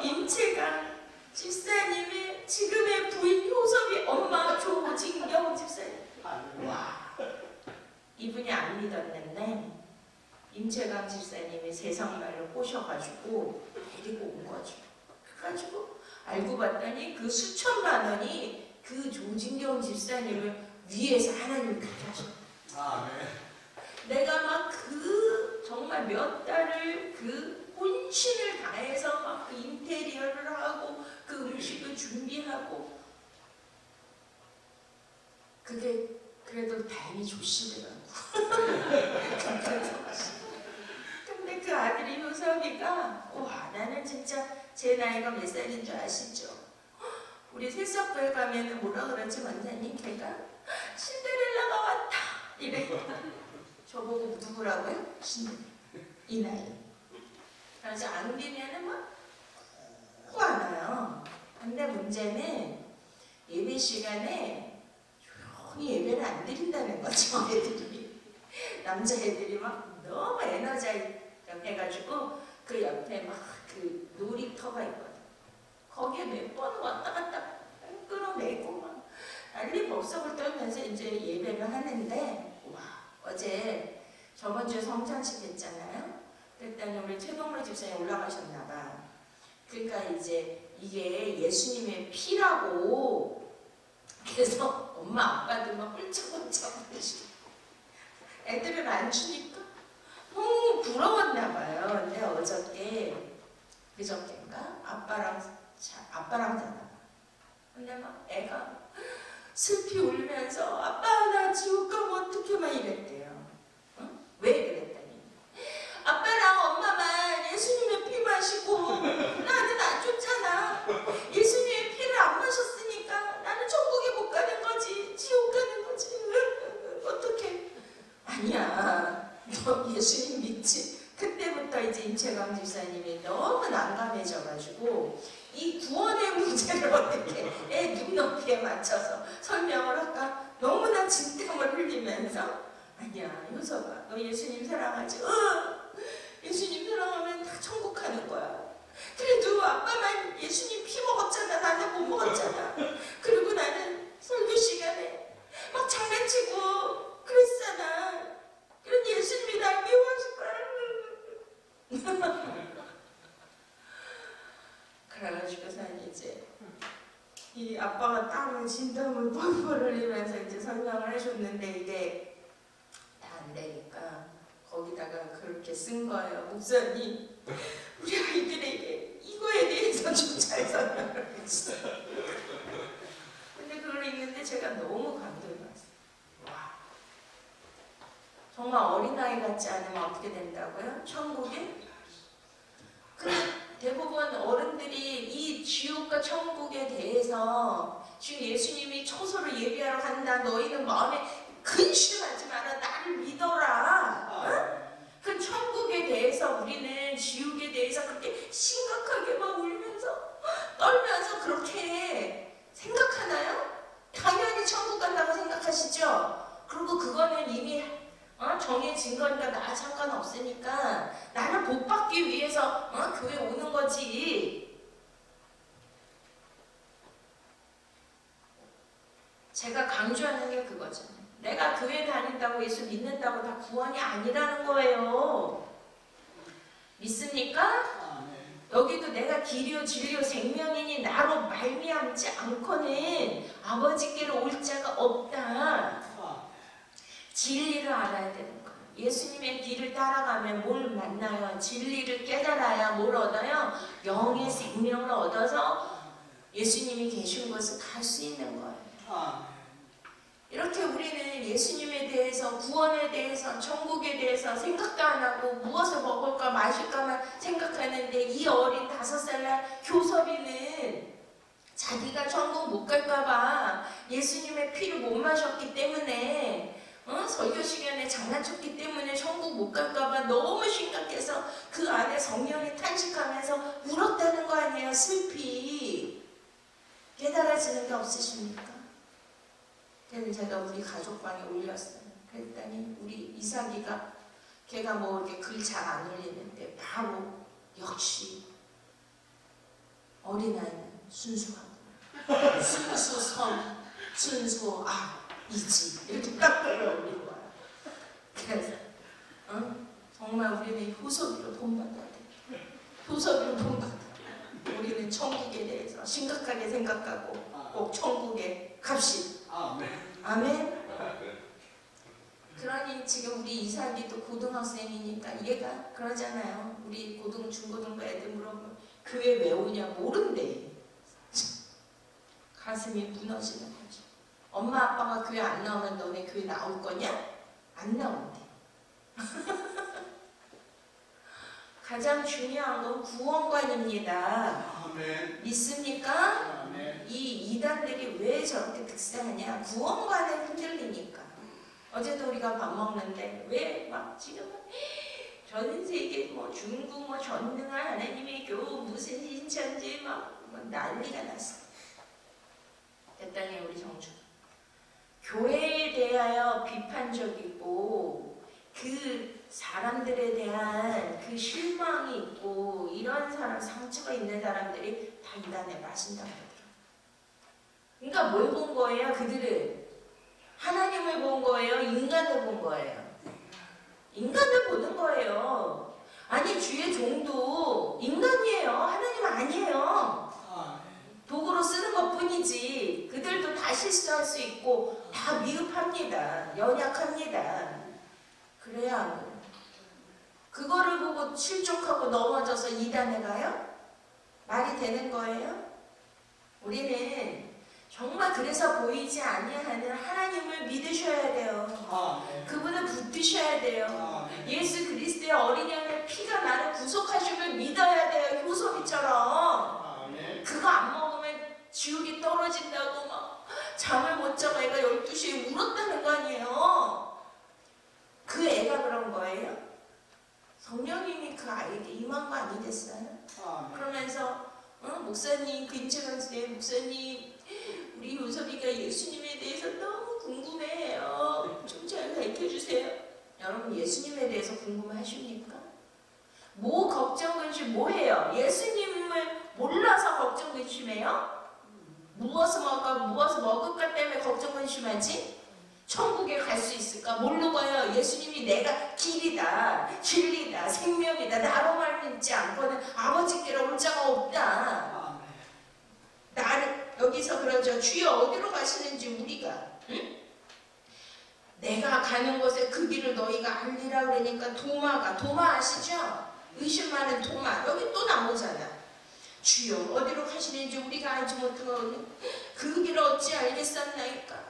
임채가 집사님의 지금의 부인 효섭이 엄마 세상말로 꼬셔가지고 데리고 온 거죠. 그래가지고 알고 봤더니 그 수천만 원이 그 조진경 집사님을 위해서 하나님이 그렇게 하셨다. 내가 막 그 정말 몇 달을 그 혼신을 다해서 막 그 인테리어를 하고 그 음식을 준비하고 그게 그래도 다행히 조시더라고. 근데 그 아들이 효섭이가 와 나는 진짜 제 나이가 몇 살인 줄 아시죠? 우리 새석교회 가면은 뭐라 그러지 원장님 걔가 신데렐라가 왔다 이래. 저보고 누구라고요? 신데렐라 이 나이. 그래서 안 비면은 막 화나요. 근데 문제는 예배 시간에 조용히 예배를 안 드린다는 거죠. 애들이 남자애들이 막 너무 에너자이 해가지고 그 옆에 막 그 놀이터가 있거든. 거기에 몇 번 왔다 갔다 끌어내고 막 난리 법석을 떨면서 이제 예배를 하는데 와 어제 저번 주에 성찬식 했잖아요. 그랬더니 우리 최동로 집사님 올라가셨나봐. 그러니까 이제 이게 예수님의 피라고 그래서 엄마 아빠들 막 훌쩍훌쩍 그러시고 애들을 안 주니까 너무 부러웠나봐요. 근데 그저께인가 아빠랑 자나. 근데 막 애가 슬피 울면서 아빠 나 지옥 가면 어떡해 막 이랬대요. 응? 왜 그랬더니 아빠랑 엄마만 예수님의 피 마시고 나는 안 줬잖아. 예수님의 피를 안 마셨으니까 나는 천국에 못 가는 거지. 지옥 가는 거지. 어떡해. 아니야. 너 예수님 믿지? 그때부터 이제 임채광 집사님이 너무 난감해져가지고 이 구원의 문제를 어떻게 애 눈높이에 맞춰서 설명을 할까 너무나 진땀을 흘리면서 아니야 효서가 너 예수님 사랑하지? 예수님 사랑하면 다 천국 가는 거야. 그래도 아빠만 예수님 피 먹었잖아. 나는 못 먹었잖아. 그리고 나는 설교 시간에 막 장난치고 그랬잖아. 그런 예수님이 날 미워하실 거야. 그래가지고선 이제 이 아빠가 땀을 진땀을 뻘뻘 흘리면서 이제 설명을 해줬는데 이게 다 안 되니까 거기다가 그렇게 쓴 거예요. 목사님 우리 아이들에게 이거에 대해서 좀 잘 설명을 해주세요. 근데 그걸 읽는데 제가 너무 감동받았어요. 와 정말 어린아이 같지 않으면 어떻게 된다고요? 천국에? 그 대부분 어른들이 이 지옥과 천국에 대해서 지금 예수님이 초소를 예비하러 간다. 너희는 마음에 근심하지 마라. 나를 믿어라. 응? 그 천국에 대해서 우리는 지옥에 대해서 그렇게 심각하게 막 울면서 떨면서 그렇게 생각하나요? 당연히 천국 간다고 생각하시죠? 그리고 그거는 이미 정해진 거니까 나 상관없으니까 나를 복 받기 위해서 교회 오는 거지. 제가 강조하는 게 그거잖아요. 내가 교회 다닌다고 예수 믿는다고 다 구원이 아니라는 거예요. 믿습니까? 여기도 내가 길이요 진리요 생명이니 나로 말미암지 않고는 아버지께로 올 자가 없다. 진리를 알아야 되는 거예요. 예수님의 길을 따라가면 뭘 만나요? 진리를 깨달아야 뭘 얻어요? 영의 생명을 얻어서 예수님이 계신 곳을 갈 수 있는 거예요. 이렇게 우리는 예수님에 대해서 구원에 대해서 천국에 대해서 생각도 안 하고 무엇을 먹을까 마실까만 생각하는데 이 어린 5살날 효섭이는 자기가 천국 못 갈까봐 예수님의 피를 못 마셨기 때문에 설교 시간에 장난쳤기 때문에 천국 못 갈까봐 너무 심각해서 그 안에 성령이 탄식하면서 울었다는 거 아니에요. 슬피. 깨달아지는 게 없으십니까? 그래서 제가 우리 가족방에 올렸어요. 그랬더니 우리 이삭이가 걔가 뭐 이렇게 글 잘 안 올리는데 바로 역시 어린아이는 순수하구나. 순수성, 순수, 이지 이렇게 딱 올린 거야. 그래서 정말 우리는 효섭이로 본받아야 돼. 효섭이로 본받아. 우리는 천국에 대해서 심각하게 생각하고 꼭 천국에 갑시다. 아멘. 그러니 지금 우리 이삭이도 고등학생이니까 얘가 그러잖아요. 우리 중고등부 애들 물어보면 교회 왜 오냐 모른대. 가슴이 무너지는 거죠. 엄마 아빠가 교회 안 나오면 너네 교회 나올 거냐? 안 나온대. 가장 중요한 건 구원관입니다. 아멘. 믿습니까? 아멘. 이 이단들이 왜 저렇게 득세하냐? 구원관에 흔들리니까. 어제도 우리가 밥 먹는데 왜 막 지금 전 세계 뭐 중국 뭐 전능한 하나님의 교 무슨 신천지 막 난리가 났어. 됐다니 우리 정주. 교회에 대하여 비판적이고 그 사람들에 대한 그 실망이 있고 이런 사람 상처가 있는 사람들이 다 이단에 빠진다고 하더라고요. 그러니까 뭘 본 거예요? 그들은 하나님을 본 거예요? 인간을 본 거예요? 인간을 보는 거예요. 아니 주의 종도 인간이에요. 하나님 아니에요. 도구로 쓰는 것 뿐이지. 그들도 다 실수할 수 있고 다 미흡합니다. 연약합니다. 그래야 안 그래요. 그거를 보고 실족하고 넘어져서 이단에 가요? 말이 되는 거예요? 우리는 정말 그래서 보이지 아니하는 하나님을 믿으셔야 돼요. 그분을 붙드셔야 돼요. 예수 그리스도의 어린 양의 피가 나를 구속하심을 믿어야 돼요. 효소비처럼. 그거 안 먹으면 지옥이 떨어진다고 막 잠을 못 자고 애가 12시에 울었다는 거 아니에요. 그 애가 그런 거예요? 성령님이 그 아이에게 임한 거 아니겠어요? 그러면서 목사님 근처에 목사님 우리 요섭이가 예수님에 대해서 너무 궁금해해요. 좀 잘 가르쳐주세요. 여러분 예수님에 대해서 궁금하십니까? 뭐 걱정 근심 뭐해요? 예수님을 몰라서 걱정 근심해요? 무엇을 먹을까 때문에 걱정 근심하지? 천국에 갈 수 있을까? 모르고요. 예수님이 내가 길이다, 진리다, 생명이다. 나로 믿지 않고는 아버지께로 올 자가 없다. 나를 여기서 그러죠. 주여 어디로 가시는지 우리가 내가 가는 곳에 그 길을 너희가 알리라 그러니까 도마 아시죠? 의심 많은 도마. 여기 또 나오잖아. 주여 어디로 가시는지 우리가 알지 못하고 그 길을 어찌 알겠었나이까.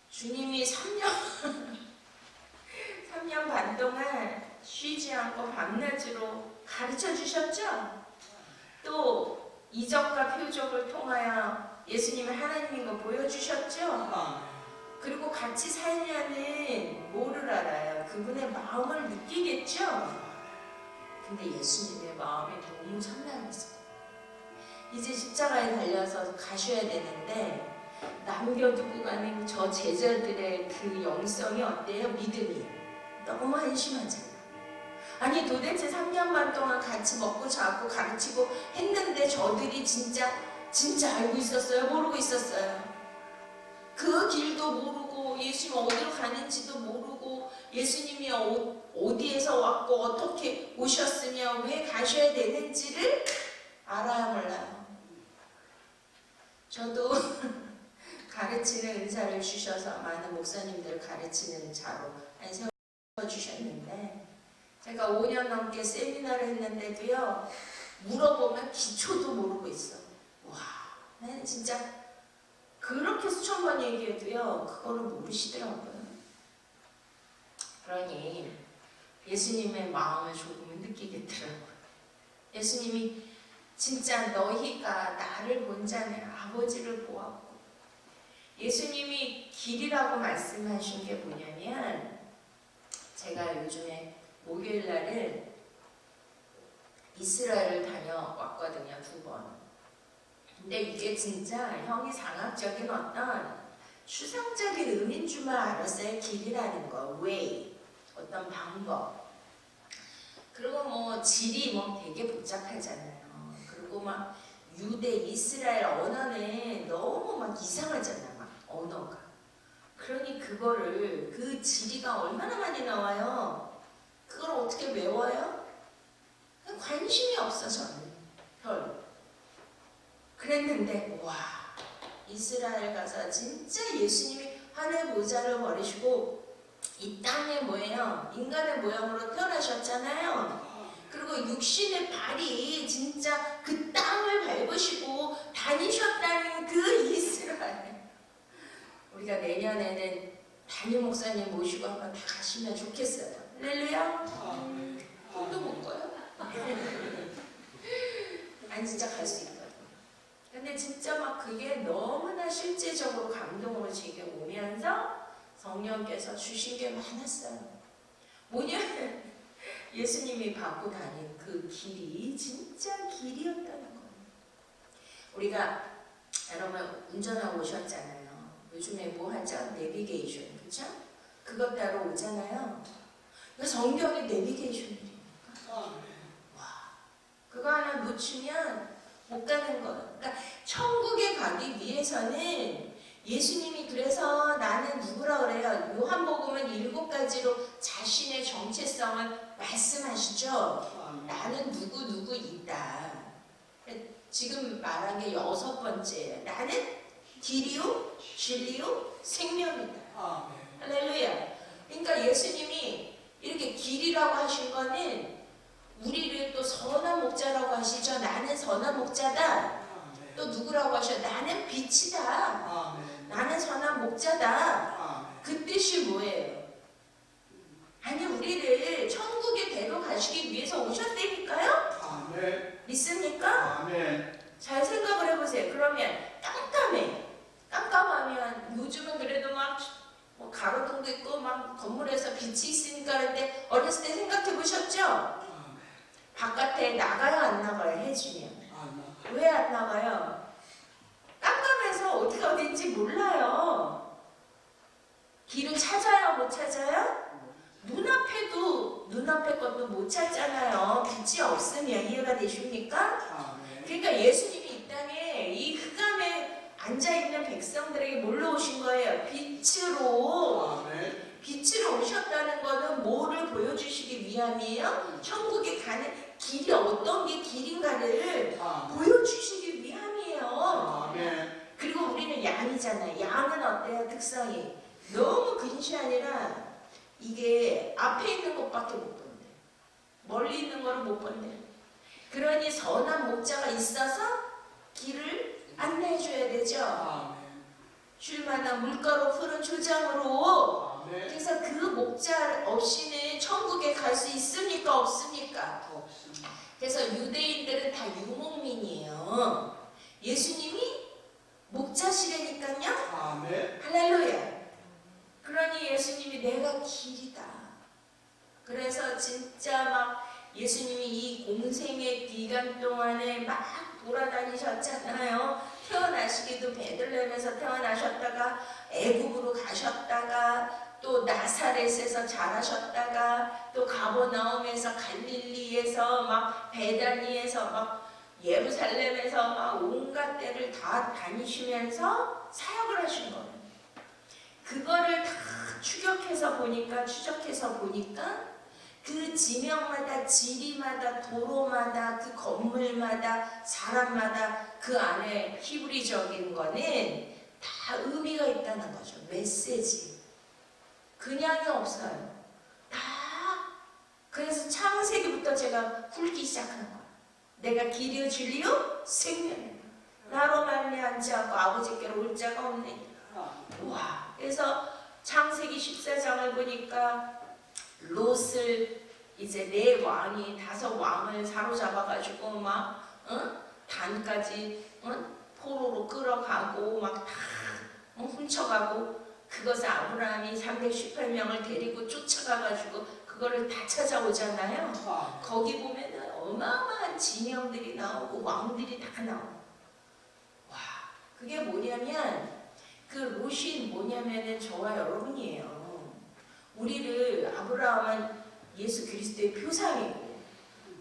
주님이 3년 반 동안 쉬지 않고 밤낮으로 가르쳐 주셨죠? 또 이적과 표적을 통하여 예수님을 하나님인 거 보여주셨죠? 그리고 같이 살면은 뭐를 알아요? 그분의 마음을 느끼겠죠? 근데 예수님의 마음이 너무 찬란했어요. 이제 십자가에 달려서 가셔야 되는데 남겨두고 가는 저 제자들의 그 영성이 어때요? 믿음이 너무 한심하잖아요. 아니 도대체 3년 반 동안 같이 먹고 자고 가르치고 했는데 저들이 진짜 알고 있었어요? 모르고 있었어요? 그 길도 모르고 예수님 어디로 가는지도 모르고 예수님이 어디에서 왔고 어떻게 오셨으며 왜 가셔야 되는지를 알아야 몰라요. 저도 가르치는 은사를 주셔서 많은 목사님들을 가르치는 자로 세워주셨는데 제가 5년 넘게 세미나를 했는데도요 물어보면 기초도 모르고 있어. 와, 나는 진짜 그렇게 수천 번 얘기해도요 그거를 모르시더라고요. 그러니 예수님의 마음을 조금은 느끼겠더라고요. 예수님이 진짜 너희가 나를 본 자는 아버지를 보았고 예수님이 길이라고 말씀하신 게 뭐냐면 제가 요즘에 목요일날은 이스라엘을 다녀왔거든요. 2번. 근데 이게 진짜 형이 상학적인 어떤 추상적인 의미인 줄만 알았어요. 길이라는 거, way, 어떤 방법. 그리고 뭐 질이 뭐 되게 복잡하잖아요. 그리고 막 유대, 이스라엘 언어는 너무 막 이상하잖아, 막 언어가. 그러니 그거를 그 지리가 얼마나 많이 나와요. 그걸 어떻게 외워요? 관심이 없어 저는 별. 그랬는데 와 이스라엘 가서 진짜 예수님이 하늘 보좌를 버리시고 이 땅에 뭐예요? 인간의 모양으로 태어나셨잖아요. 그리고 육신의 발이 진짜 그 땅을 밟으시고 다니셨다는 그 이스라엘. 우리가 내년에는 담임 목사님 모시고 한번 다 가시면 좋겠어요. 할렐루야. 돈도 못 거요. 아니 진짜 갈 수 있거든요. 근데 진짜 막 그게 너무나 실제적으로 감동으로 제게 오면서 성령께서 주신 게 많았어요. 뭐냐면 예수님이 받고 다닌 그 길이 진짜 길이었다는 거예요. 우리가 여러분 운전하고 오셨잖아요. 요즘에 뭐 하죠? 내비게이션, 그렇죠? 그것 따로 오잖아요. 그러니까 성경이 내비게이션이니까. 와, 그거 하나 놓치면 못 가는 거예요. 그러니까 천국에 가기 위해서는 예수님이 그래서 나는 누구라 그래요? 요한복음은 7가지로 자신의 정체성을 말씀하시죠. 나는 누구 있다. 지금 말한 게 6번째예요. 나는 길이요, 진리요, 생명이다. 할렐루야. 그러니까 예수님이 이렇게 길이라고 하신 거는 우리를 또 선한 목자라고 하시죠. 나는 선한 목자다. 또 누구라고 하셔? 나는 빛이다. 나는 선한 목자다. 그 뜻이 뭐예요? 아니 우리를 천국에 데려가시기 위해서 오셨다니까요? 믿습니까? 잘 생각을 해보세요. 그러면 깜깜하면 요즘은 그래도 막 뭐 가로등도 있고 막 건물에서 빛이 있으니까. 그런데 어렸을 때 생각해 보셨죠? 바깥에 나가요 안 나가요? 해주면 왜 안 나가요? 깜깜해서 어디가 어딘지 몰라요. 길을 찾아요 못 찾아요? 눈앞에 것도 못 찾잖아요. 빛이 없으면. 이해가 되십니까? 그러니까 예수님이 이 땅에 이 흑암에 앉아있는 백성들에게 뭘로 오신 거예요? 빛으로. 빛으로 오셨다는 것은 뭐를 보여주시기 위함이에요? 천국에 가는 길이 어떤 게 길인가를 보여주시기 위함이에요. 그리고 우리는 양이잖아요. 양은 어때요? 특성이 너무 근시 아니라 이게 앞에 있는 것밖에 못 본대. 멀리 있는 거를 못 본대. 그러니 선한 목자가 있어서 길을 안내해줘야 되죠. 쉴만한 물가로 푸른 초장으로. 그래서 그 목자 없이는 천국에 갈 수 있습니까? 없습니까? 그래서 유대인들은 다 유목민이에요. 예수님이 목자시라니까요. 할렐루야. 그러니 예수님이 내가 길이다. 그래서 진짜 막 예수님이 이 공생의 기간 동안에 막 돌아다니셨잖아요. 태어나시기도 베들레헴에서 태어나셨다가 애굽으로 가셨다가 또 나사렛에서 자라셨다가 또 가버나움에서 갈릴리에서 막 베다니에서 막 예루살렘에서 막 온갖 데를 다 다니시면서 사역을 하신 거예요. 그거를 다 추적해서 보니까 그 지명마다 지리마다 도로마다 그 건물마다 사람마다 그 안에 히브리적인 거는 다 의미가 있다는 거죠. 메시지. 그냥이 없어요. 다. 그래서 창세기부터 제가 훑기 시작한 거예요. 내가 길이요 진리요 생명이다. 나로 말미암지 않고 아버지께로 올 자가 없네. 와. 그래서 창세기 14장을 보니까 롯을 이제 4왕이 5왕을 사로잡아가지고 막 단까지 포로로 끌어가고 막 다 훔쳐가고 그것을 아브라함이 318명을 데리고 쫓아가가지고 그거를 다 찾아오잖아요. 거기 보면은 어마어마한 진영들이 나오고 왕들이 다 나오고. 와, 그게 뭐냐면 그 롯이 뭐냐면은 저와 여러분이에요. 우리를 아브라함은 예수 그리스도의 표상이고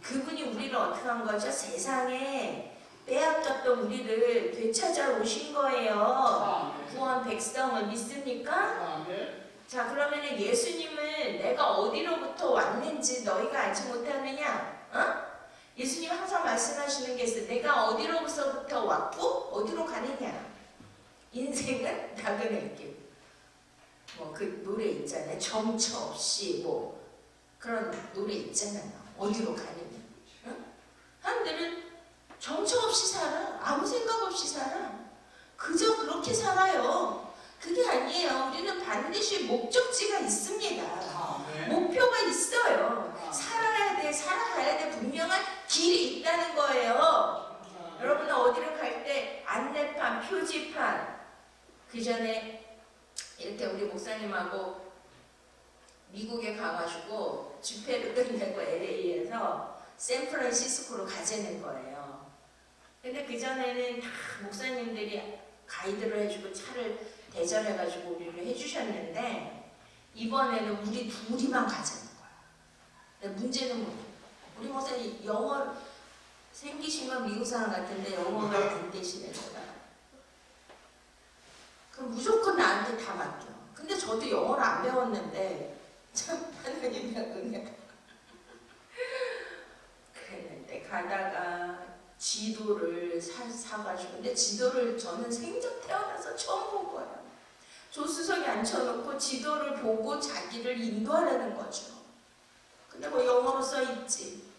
그분이 우리를 어떻게 한 거죠? 세상에 빼앗겼던 우리를 되찾아 오신 거예요. 아멘. 구원 백성을 믿습니까? 아멘. 자, 그러면 예수님을 내가 어디로부터 왔는지 너희가 알지 못하느냐? 어? 예수님 항상 말씀하시는 게 있어요. 내가 어디로부터 왔고 어디로 가느냐? 인생은 나그네 길. 뭐 그 노래 있잖아요. 정처 없이 뭐 그런 노래 있잖아요. 어디로 가느냐? 응? 사람들은 정처 없이 살아. 아무 생각 없이 살아. 그저 그렇게 살아요. 그게 아니에요. 우리는 반드시 목적지가 있습니다. 아멘. 목표가 있어요. 살아야 돼, 살아가야 돼. 분명한 길이 있다는 거예요. 여러분은 어디를 갈 때 안내판, 표지판. 그 전에 이렇게 우리 목사님하고 미국에 가가지고 집회를 끝내고 LA에서 샌프란시스코로 가자는 거예요. 근데 그 전에는 다 목사님들이 가이드를 해주고 차를 대절해가지고 우리를 해주셨는데 이번에는 우리 둘이만 가자는 거야. 근데 문제는 뭐야? 우리 목사님 영어 생기신 건 미국 사람 같은데 영어가 안 되시는 거야. 그럼 무조건 나한테 다 맡겨. 근데 저도 영어를 안 배웠는데 참 하나님의 은혜가. 그랬는데 가다가 지도를 사가지고 근데 지도를 저는 생전 태어나서 처음 본 거예요. 조수석에 앉혀놓고 지도를 보고 자기를 인도하라는 거죠. 근데 뭐 영어로 써있지.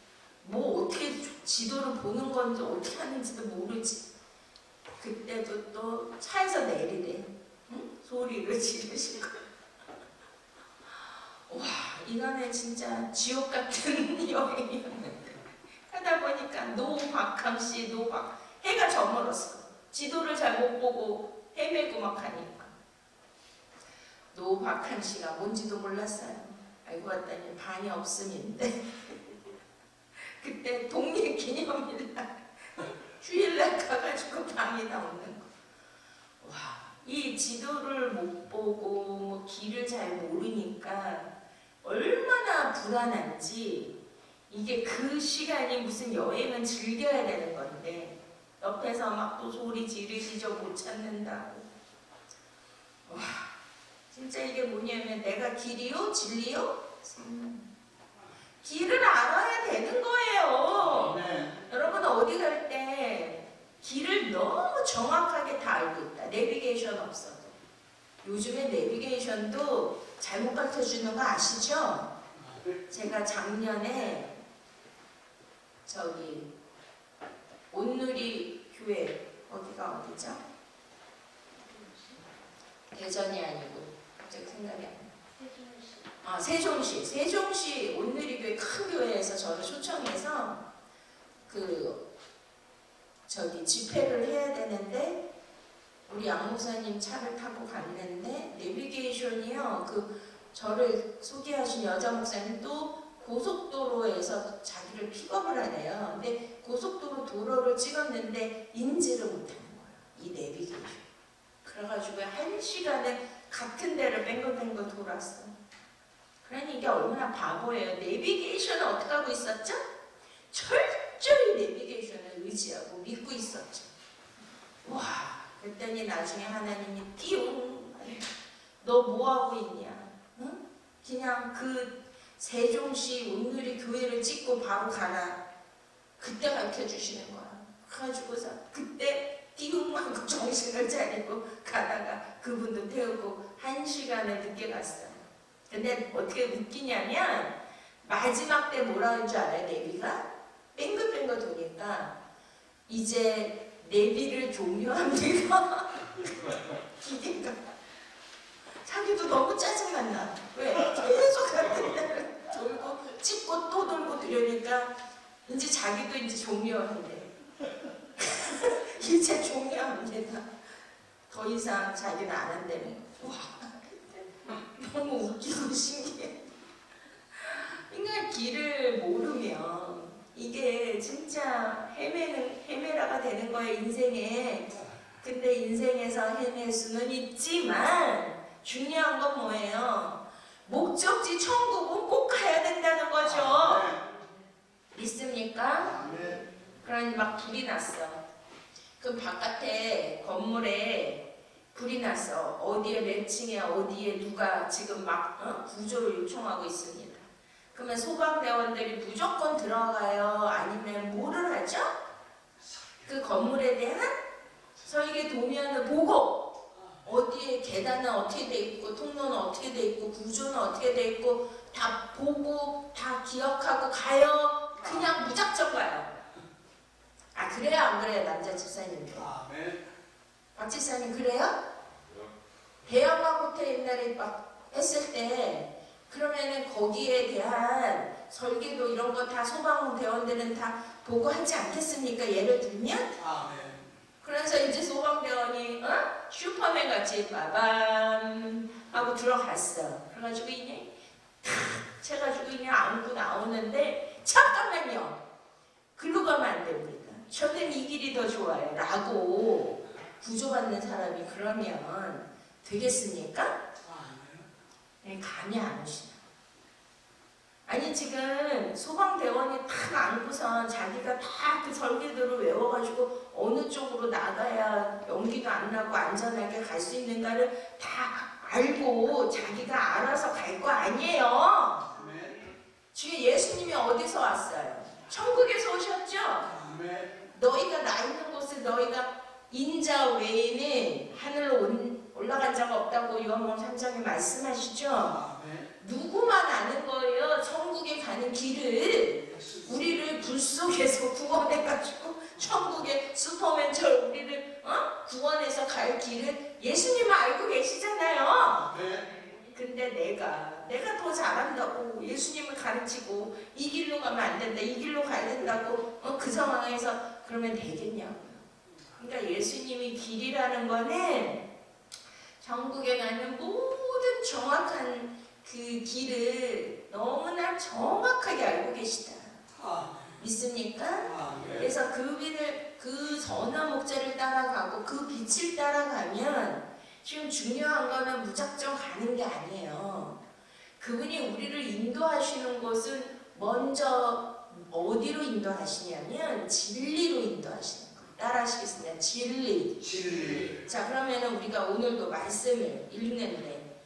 뭐 어떻게 지도를 보는 건지 어떻게 하는지도 모르지. 그때도 또 차에서 내리래. 응? 소리를 지르신 거예요. 와, 이거는 진짜 지옥 같은 여행이었는데 하다 보니까 노박함씨 노박 해가 저물었어. 지도를 잘 못 보고 헤매고 막 하니까 노박함씨가 뭔지도 몰랐어요. 알고 봤더니 반이 없음인데 그때 독립기념일날 주일날 가가지고 방이 나오는 거. 와, 이 지도를 못 보고 뭐 길을 잘 모르니까 얼마나 불안한지. 이게 그 시간이 무슨 여행은 즐겨야 되는 건데 옆에서 막 또 소리 지르시죠. 못 찾는다고. 와, 진짜 이게 뭐냐면 내가 길이요? 진리요? 길을 알아야 되는 거예요. 아멘. 여러분 어디 갈 때 길을 너무 정확하게 다 알고 있다. 내비게이션 없어도. 요즘에 내비게이션도 잘못 가르쳐주는 거 아시죠? 제가 작년에 저기 온누리 교회 어디가 어디죠? 대전이 아니고 갑자기 생각이 안 나. 세종시 온누리 교회 큰 교회에서 저를 초청해서 그 저기 집회를 해야 되는데 우리 양 목사님 차를 타고 갔는데 내비게이션이요. 그 저를 소개하신 여자 목사님 또 고속도로에서 자기를 픽업을 하네요. 근데 고속도로 도로를 찍었는데 인지를 못하는 거예요. 이 내비게이션. 그래가지고 1시간에 같은 데를 뱅글뱅글 돌았어. 그러니 이게 얼마나 바보예요. 내비게이션을 어떻게 하고 있었죠? 철저히 내비게이션을 의지하고 믿고 있었죠. 와, 그랬더니 나중에 하나님이 띠용 너 뭐하고 있냐? 응? 그냥 그 세종시 온누리 교회를 찍고 바로 가라. 그때 가르쳐주시는 거야. 그래가지고서 그때 띠용하고 정신을 차리고 가다가 그분도 태우고 1시간을 늦게 갔어요. 근데 어떻게 웃기냐면 마지막 때 뭐라 하는 줄 알아요? 내비가? 뱅글뱅글 도니까 이제 내비를 종료합니다. 기계가 자기도 너무 짜증났나. 왜? 계속 같은 데를 돌고 찍고 또 돌고 들으니까 이제 자기도 이제 종료한대. 이제 종료합니다. 더 이상 자기는 안 한다는 거. 와, 너무 웃기고 신기해. 그러니까 길을 모르면 이게 진짜 헤매라가 되는 거예요, 인생에. 근데 인생에서 헤맬 수는 있지만 중요한 건 뭐예요? 목적지 천국은 꼭 가야 된다는 거죠. 믿습니까? 그러니 막 불이 났어. 그럼 바깥에 건물에 불이 나서 어디에 몇 층에 어디에 누가 지금 막 구조를 요청하고 있습니다. 그러면 소방대원들이 무조건 들어가요? 아니면 뭐를 하죠? 그 건물에 대한 설계 도면을 보고 어디에 계단은 어떻게 돼 있고 통로는 어떻게 돼 있고 구조는 어떻게 돼 있고 다 보고 다 기억하고 가요? 그냥 무작정 가요. 아 그래요 안 그래요 남자 집사님들? 아멘. 박 집사님 그래요? 대형화 호텔 옛날에 막 했을 때 그러면은 거기에 대한 설계도 이런 거 다 소방대원들은 다 보고 하지 않겠습니까? 예를 들면 아멘. 그래서 이제 소방대원이 슈퍼맨 같이 빠밤 하고 들어갔어. 그래가지고 이제 탁 쳐가지고 그냥 안고 나오는데 잠깐만요. 글로 가면 안 됩니다. 저는 이 길이 더 좋아요. 라고 구조받는 사람이 그러면 되겠습니까? 아멘. 감이 안 오시나. 아니 지금 소방대원이 탁 안고선 자기가 다 그 설계도를 외워가지고 어느 쪽으로 나가야 연기도 안 나고 안전하게 갈 수 있는가를 다 알고 자기가 알아서 갈 거 아니에요. 아멘. 지금 예수님이 어디서 왔어요? 천국에서 오셨죠? 아멘. 너희가 나 있는 곳을 너희가 인자 외에는 하늘로 올라간 자가 없다고 요한복음 3장에 말씀하시죠? 아멘. 누구만 아는 거예요? 천국에 가는 길을. 우리를 불 속에서 구원해가지고 천국의 슈퍼맨처럼 우리를 구원해서 갈 길을 예수님은 알고 계시잖아요. 아멘. 근데 내가 더 잘한다고 예수님을 가르치고 이 길로 가면 안 된다, 이 길로 가야 된다고 그 상황에서 그러면 되겠냐고요. 그러니까 예수님이 길이라는 거는 천국에 가는 모든 정확한 그 길을 너무나 정확하게 알고 계시다. 믿습니까? 아멘. 그래서 그 길을 그 선한 목자를 따라가고 그 빛을 따라가면 지금 중요한 거는 무작정 가는 게 아니에요. 그분이 우리를 인도하시는 곳은 먼저 어디로 인도하시냐면 진리로 인도하시는 거예요. 따라하시겠습니다. 진리. 진리. 자 그러면 우리가 오늘도 말씀을 읽는데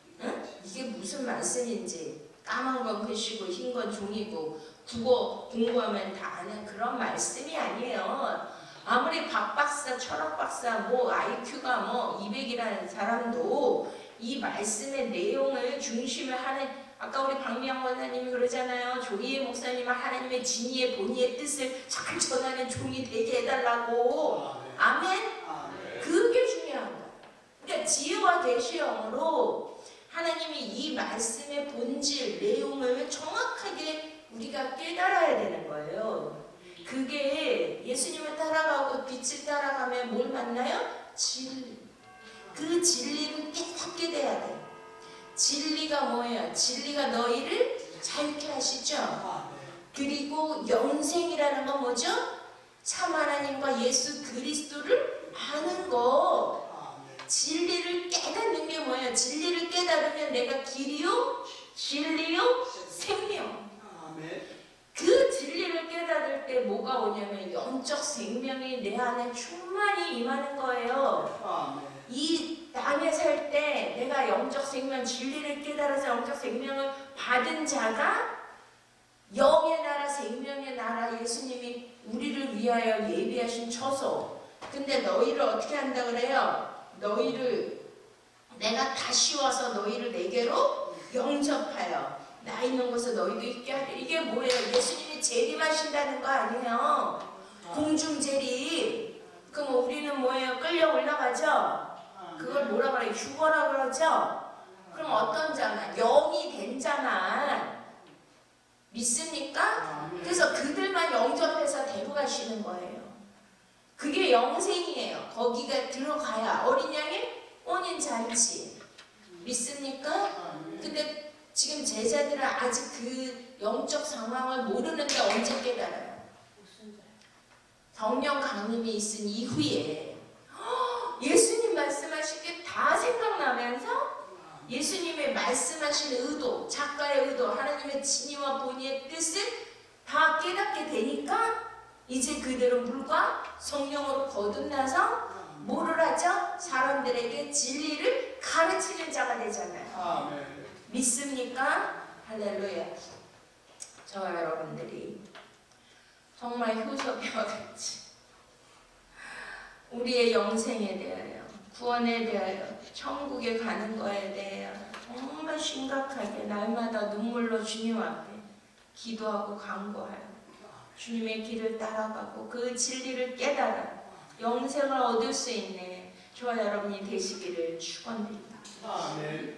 이게 무슨 말씀인지 까만 건 글씨고 흰 건 종이고 국어 공부하면 다 아는 그런 말씀이 아니에요. 아무리 박 박사, 철학 박사, 뭐 IQ가 뭐 200이라는 사람도 이 말씀의 내용을 중심을 하는 아까 우리 박미영 권사님이 그러잖아요. 조희애 목사님은 하나님의 진리의 본의의 뜻을 잘 전하는 종이 되게 해달라고. 아멘? 아멘. 그게 중요한 거예요. 그러니까 지혜와 계시형으로 하나님이 이 말씀의 본질, 내용을 정확하게 우리가 깨달아야 되는 거예요. 그게 예수님을 따라가고 빛을 따라가면 뭘 만나요? 진리. 그 진리를 깨닫게 돼야 돼. 진리가 뭐예요? 진리가 너희를 자유케 하시죠. 아멘. 그리고 영생이라는 건 뭐죠? 참 하나님과 예수 그리스도를 아는 거. 아멘. 진리를 깨닫는 게 뭐예요? 진리를 깨달으면 내가 길이요, 진리요, 생명. 아멘. 그 진리를 깨달을 때 뭐가 오냐면 영적 생명이 내 안에 충만히 임하는 거예요. 아멘. 이 땅에 살 때 내가 영적 생명, 진리를 깨달아서 영적 생명을 받은 자가 영의 나라, 생명의 나라, 예수님이 우리를 위하여 예비하신 처소. 근데 너희를 어떻게 한다 그래요? 너희를 내가 다시 와서 너희를 내게로 영접하여 나 있는 곳에 너희도 있게 하리. 이게 뭐예요? 예수님이 재림하신다는 거 아니에요? 공중 재림. 그럼 우리는 뭐예요? 끌려 올라가죠? 그걸 뭐라 그래요? 휴거라 그러죠? 그럼 어떤 자만? 영이 된 자만 믿습니까? 그래서 그들만 영접해서 데려가시는 거예요. 그게 영생이에요. 거기가 들어가야 어린 양의 혼인 잔치. 믿습니까? 근데 지금 제자들은 아직 그 영적 상황을 모르는데 언제 깨달아요? 성령 강림이 있은 이후에 예수님 말씀하신 게 다 생각나면서 예수님의 말씀하신 의도, 작가의 의도, 하나님의 진리와 본의의 뜻을 다 깨닫게 되니까 이제 그들은 물과 성령으로 거듭나서 뭐를 하죠? 사람들에게 진리를 가르치는 자가 되잖아요. 아멘. 믿습니까? 할렐루야. 저와 여러분들이 정말 효섭이와 같이 우리의 영생에 대하여, 구원에 대하여, 천국에 가는 거에 대하여 정말 심각하게 날마다 눈물로 주님 앞에 기도하고 간구하여 주님의 길을 따라가고 그 진리를 깨달아 영생을 얻을 수 있는 저와 여러분이 되시기를 축원드립니다. 아멘.